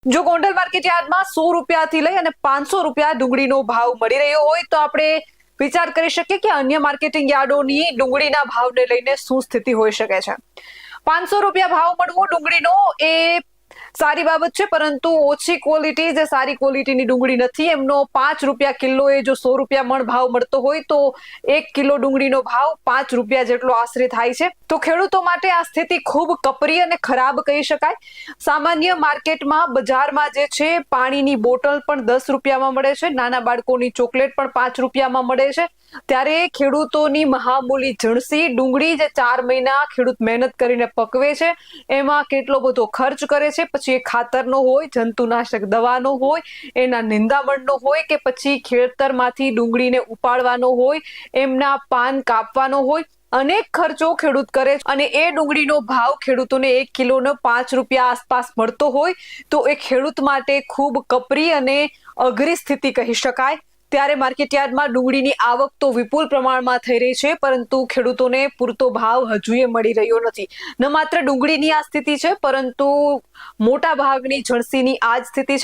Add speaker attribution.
Speaker 1: જો ગોંડલ માર્કેટ યાર્ડમાં 100 રૂપિયાથી લઈ અને 500 રૂપિયા ડુંગળીનો ભાવ મળી રહ્યો હોય તો આપણે વિચાર કરી શકીએ કે અન્ય માર્કેટિંગ યાર્ડોની ડુંગળીના ભાવને લઈને શું સ્થિતિ હોઈ શકે છે। 500 રૂપિયા ભાવ મળવો ડુંગળીનો એ સારી બાબત છે, પરંતુ ઓછી ક્વોલિટી જે સારી ક્વોલિટીની ડુંગળી નથી એમનો 5 રૂપિયા કિલો એ જો 100 રૂપિયા મણ ભાવ મળતો હોય તો 1 કિલો ડુંગળીનો ભાવ 5 રૂપિયા જેટલો આશરે થાય છે। તો ખેડૂતો માટે આ સ્થિતિ ખૂબ કપરી અને ખરાબ કહી શકાય। સામાન્ય માર્કેટમાં બજારમાં જે છે પાણીની બોટલ પણ 10 રૂપિયામાં મળે છે, નાના બાળકોની ચોકલેટ પણ 5 રૂપિયામાં મળે છે, ત્યારે ખેડૂતોની મહામૂલી જણસી ડુંગળી જે 4 મહિના ખેડૂત મહેનત કરીને પકવે છે એમાં કેટલો બધો ખર્ચ કરે છે, પછી એ ખાતરનો હોય, જંતુનાશક દવાનો હોય, એના નિંદામણનો હોય કે પછી ખેતરમાંથી ડુંગળીને ઉપાડવાનો હોય, એમના પાન કાપવાનો હોય, અનેક ખર્ચો ખેડૂત કરે અને એ ડુંગળીનો ભાવ ખેડૂતોને 1 કિલોનો 5 રૂપિયા આસપાસ મળતો હોય તો એ ખેડૂત માટે ખૂબ કપરી અને અઘરી સ્થિતિ કહી શકાય। ત્યારે માર્કેટયાર્ડમાં ડુંગળીની આવક તો વિપુલ પ્રમાણમાં થઈ રહી છે, પરંતુ ખેડૂતોને પૂરતો ભાવ હજુએ મળી રહ્યો નથી। ન માત્ર ડુંગળીની આ સ્થિતિ છે, પરંતુ મોટા ભાગની જણસીની આ જ સ્થિતિ છે।